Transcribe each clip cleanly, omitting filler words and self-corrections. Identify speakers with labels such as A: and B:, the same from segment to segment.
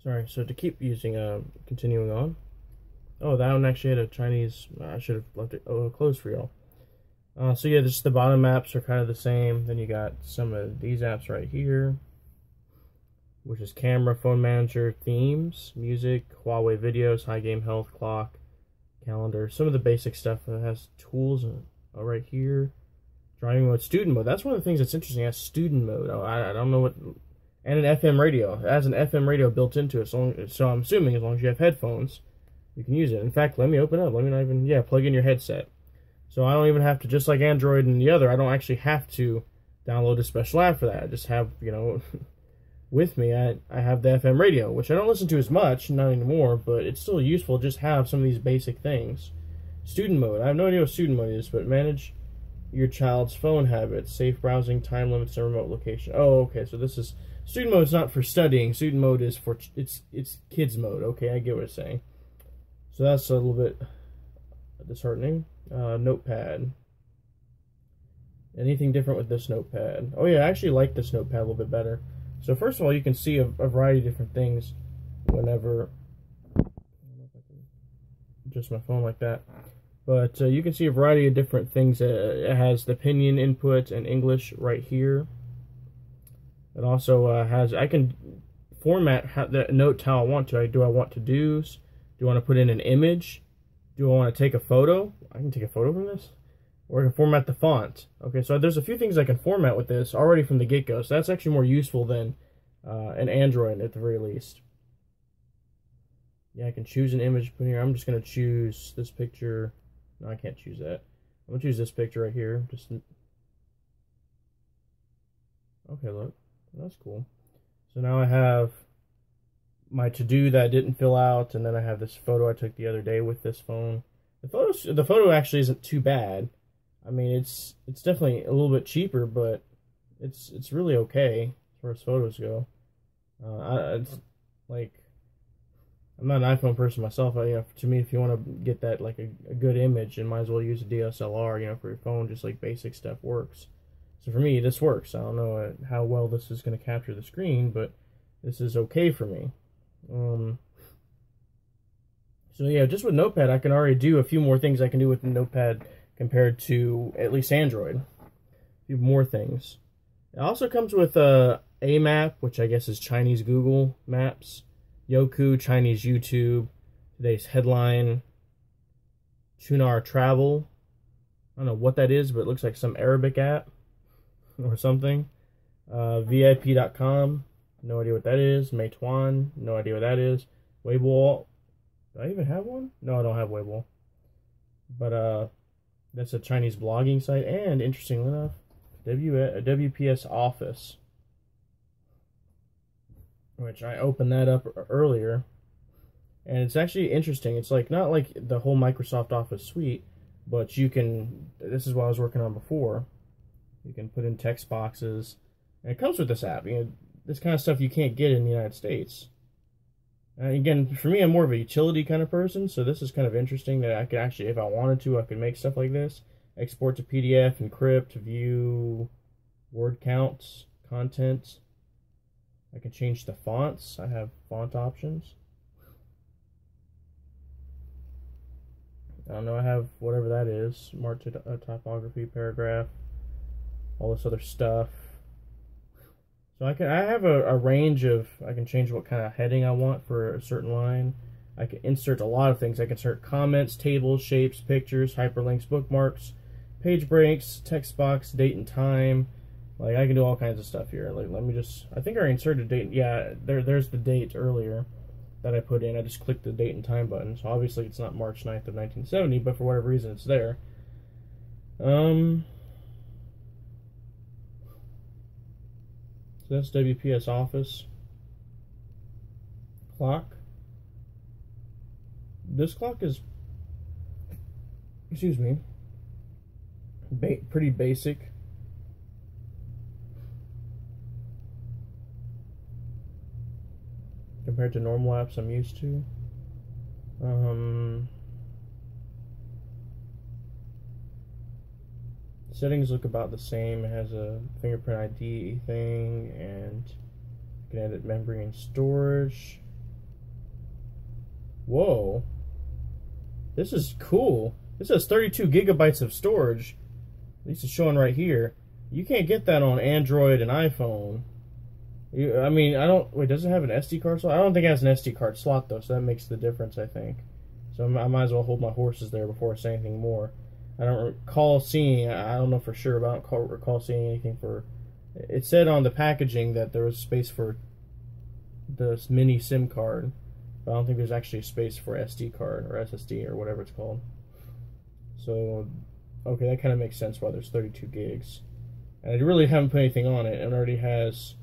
A: Sorry, so to keep using, continuing on. Oh, that one actually had a Chinese, I should have left it closed for y'all. So yeah, just the bottom apps are kind of the same. Then you got some of these apps right here, which is camera, phone manager, themes, music, Huawei videos, high game health, clock, calendar. Some of the basic stuff that has tools right here. Driving mode, student mode. That's one of the things that's interesting. It has student mode. I don't know what, and an FM radio. It has an FM radio built into it. So I'm assuming as long as you have headphones, you can use it. In fact, let me open up. Let me not even, yeah, plug in your headset. So I don't even have to, just like Android and the other, I don't actually have to download a special app for that. I just have, you know, with me, I have the FM radio, which I don't listen to as much, not anymore, but it's still useful to just have some of these basic things. Student mode. I have no idea what student mode is, but manage your child's phone habits, safe browsing, time limits, and remote location. Oh, okay, so this is, student mode is not for studying. Student mode is for, it's kids mode. Okay, I get what it's saying. So that's a little bit disheartening. Notepad. Anything different with this notepad? Oh yeah, I actually like this notepad a little bit better. So first of all, you can see a variety of different things whenever, I don't know if I can adjust my phone like that, but you can see a variety of different things. It has the pinyin input and English right here. It also has, I can format the note how I want to. Do I want to do's? Do I want to put in an image? Do I want to take a photo? I can take a photo from this. Or I can format the font. Okay, so there's a few things I can format with this already from the get-go. So that's actually more useful than an Android at the very least. Yeah, I can choose an image to put here. I'm just going to choose this picture. No, I can't choose that. I'm going to choose this picture right here. Just okay, look. That's cool. So now I have my to-do that I didn't fill out, and then I have this photo I took the other day with this phone. The photo actually isn't too bad. I mean, it's definitely a little bit cheaper, but it's really okay as far as photos go. It's like, I'm not an iPhone person myself. You know, to me, if you want to get that like a good image, you might as well use a DSLR. You know, for your phone, just like basic stuff works. So for me, this works. I don't know how well this is going to capture the screen, but this is okay for me. So yeah, just with Notepad, I can already do a few more things I can do with Notepad compared to at least Android. A few more things. It also comes with a map, which I guess is Chinese Google Maps, Youku, Chinese YouTube, today's headline, Tunar Travel. I don't know what that is, but it looks like some Arabic app or something. VIP.com. No idea what that is. Meituan, no idea what that is. Weibo, do I even have one? No, I don't have Weibo. But that's a Chinese blogging site, and interestingly enough, WPS Office, which I opened that up earlier, and it's actually interesting. It's like not like the whole Microsoft Office suite, but you can. This is what I was working on before. You can put in text boxes, and it comes with this app. You know, this kind of stuff you can't get in the United States. Again, for me, I'm more of a utility kind of person, so this is kind of interesting that I could actually, if I wanted to, I could make stuff like this. Export to PDF, encrypt, view, word counts, content. I can change the fonts. I have font options. I don't know, I have whatever that is. Smart typography, paragraph, all this other stuff. So I have a range of, I can change what kind of heading I want for a certain line. I can insert a lot of things. I can insert comments, tables, shapes, pictures, hyperlinks, bookmarks, page breaks, text box, date and time. Like, I can do all kinds of stuff here. Like, let me just, I think I inserted date. Yeah, there's the date earlier that I put in. I just clicked the date and time button. So obviously it's not March 9th of 1970, but for whatever reason it's there. So that's WPS Office. Clock. This clock is, excuse me, pretty basic. Compared to normal apps I'm used to. Settings look about the same. It has a fingerprint ID thing, and you can edit memory and storage. Whoa. This is cool. This has 32 gigabytes of storage. At least it's showing right here. You can't get that on Android and iPhone. I mean, I don't... Wait, does it have an SD card slot? I don't think it has an SD card slot, though, so that makes the difference, I think. So I might as well hold my horses there before I say anything more. I don't recall seeing... I don't know for sure, but I don't recall seeing anything for... It said on the packaging that there was space for the mini SIM card, but I don't think there's actually space for SD card or SSD or whatever it's called. So, okay, that kind of makes sense why there's 32 gigs. And I really haven't put anything on it, and it already has...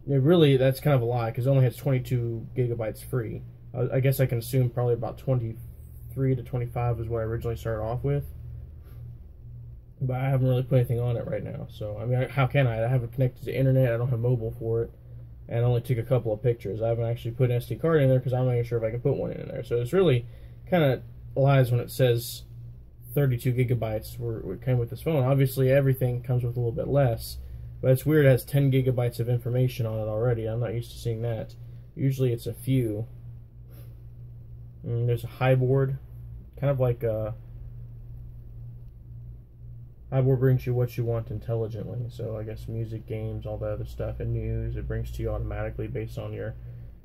A: It really, that's kind of a lie, because it only has 22 gigabytes free. I guess I can assume probably about 23 to 25 is what I originally started off with. But I haven't really put anything on it right now. So, I mean, how can I? I have it connected to the internet, I don't have mobile for it, and I only took a couple of pictures. I haven't actually put an SD card in there because I'm not even sure if I can put one in there. So it's really kind of lies when it says 32 gigabytes came with this phone. Obviously, everything comes with a little bit less. But it's weird, it has 10 gigabytes of information on it already. I'm not used to seeing that. Usually it's a few. There's a highboard. Kind of like a... Highboard brings you what you want intelligently. So I guess music, games, all that other stuff, and news, it brings to you automatically based on your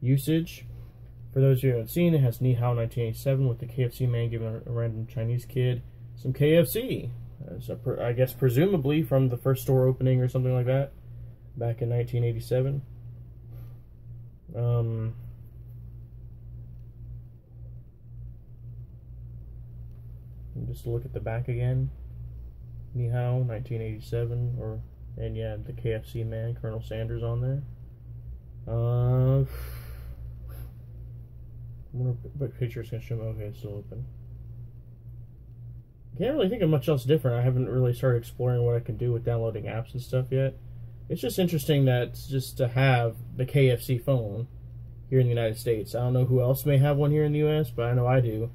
A: usage. For those of you who haven't seen, it has Ni Hao 1987 with the KFC man giving a random Chinese kid some KFC. I guess presumably from the first store opening or something like that back in 1987. Just look at the back again. Ni Hao 1987, and yeah, the KFC man, Colonel Sanders on there. I wonder what picture's gonna show me. Okay, it's still open. Can't really think of much else different. I haven't really started exploring what I can do with downloading apps and stuff yet. It's just interesting that just to have the KFC phone here in the United States. I don't know who else may have one here in the US, but I know I do.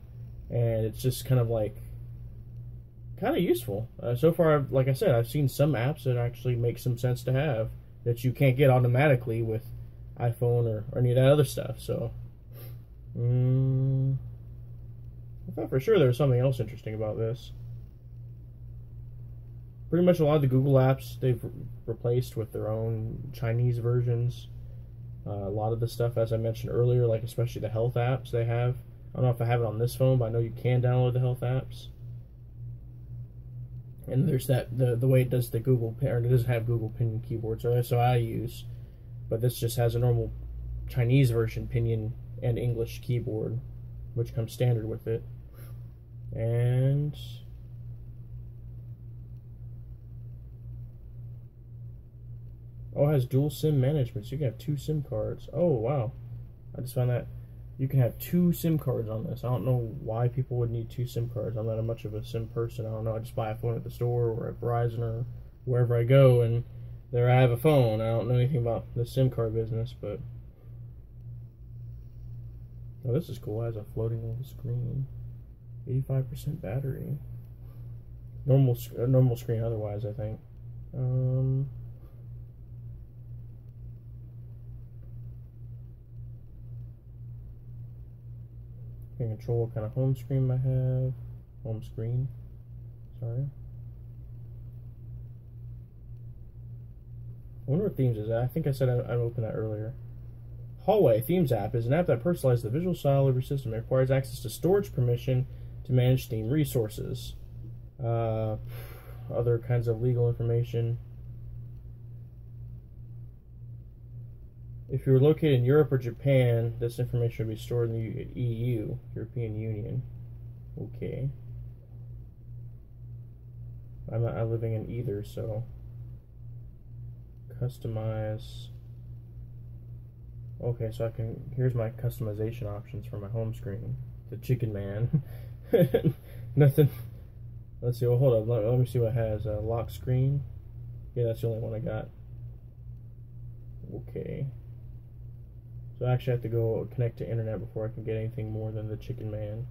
A: And it's just kind of like, kind of useful. So far, like I said, I've seen some apps that actually make some sense to have that you can't get automatically with iPhone or any of that other stuff. So, I thought for sure there was something else interesting about this. Pretty much a lot of the Google apps they've replaced with their own Chinese versions. A lot of the stuff, as I mentioned earlier, like especially the health apps they have. I don't know if I have it on this phone, but I know you can download the health apps. And there's that the way it does the Google Pin, or it doesn't have Google Pin keyboard, so that's what I use. But this just has a normal Chinese version Pinyin and English keyboard, which comes standard with it. And oh, it has dual SIM management, so you can have 2 SIM cards. Oh wow, I just found that you can have 2 SIM cards on this. I don't know why people would need 2 SIM cards. I'm not much of a SIM person. I don't know. I just buy a phone at the store or at Verizon or wherever I go, and there I have a phone. I don't know anything about the SIM card business, but oh, this is cool. It has a floating little screen. 85% battery. Normal screen otherwise, I think. You can control what kind of home screen I have. Home screen. Sorry. I wonder what themes is. I think I said I opened that earlier. Hallway Themes app is an app that personalizes the visual style of your system. It requires access to storage permission to manage theme resources. Other kinds of legal information. If you're located in Europe or Japan, this information will be stored in the EU, European Union. Okay. I'm not living in either, so customize. Okay, so I can. Here's my customization options for my home screen. The chicken man. Nothing. Let's see. Well, hold up. Let me see what it has. Lock screen. Yeah, that's the only one I got. Okay. So I actually have to go connect to internet before I can get anything more than the chicken man.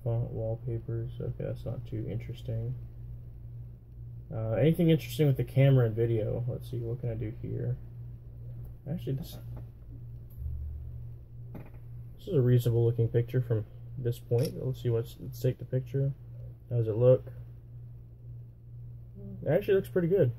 A: Font wallpapers. Okay, that's not too interesting. Anything interesting with the camera and video? Let's see. What can I do here? Actually, this. This is a reasonable looking picture from this point. Let's take the picture. How does it look? It actually looks pretty good.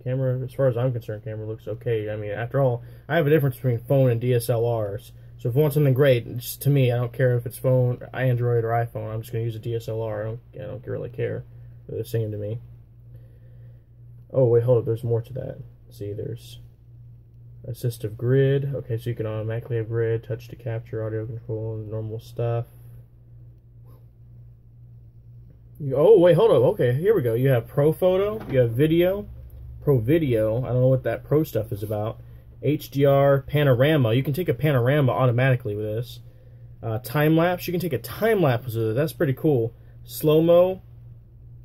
A: Camera, as far as I'm concerned, camera looks okay. I mean, after all, I have a difference between phone and DSLRs. So if I want something great, just to me, I don't care if it's phone, Android, or iPhone. I'm just going to use a DSLR. I don't really care. They're the same to me. Oh, wait, hold up. There's more to that. See, there's assistive grid. Okay, so you can automatically have grid, touch to capture, audio control, normal stuff. Oh, wait, hold up. Okay, here we go. You have Pro Photo, you have Video, Pro Video. I don't know what that Pro stuff is about. HDR, Panorama. You can take a panorama automatically with this. Time lapse. You can take a time lapse with it. That's pretty cool. Slow-mo.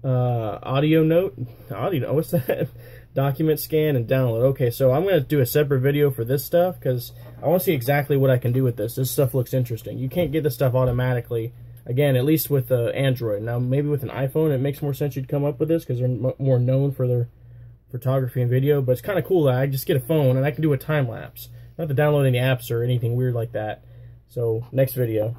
A: Audio note. What's that? Document scan and download. Okay, so I'm going to do a separate video for this stuff because I want to see exactly what I can do with this. This stuff looks interesting. You can't get this stuff automatically. Again, at least with Android. Now, maybe with an iPhone, it makes more sense you'd come up with this because they're more known for their photography and video. But it's kind of cool that I just get a phone and I can do a time lapse. Not to download any apps or anything weird like that. So, next video.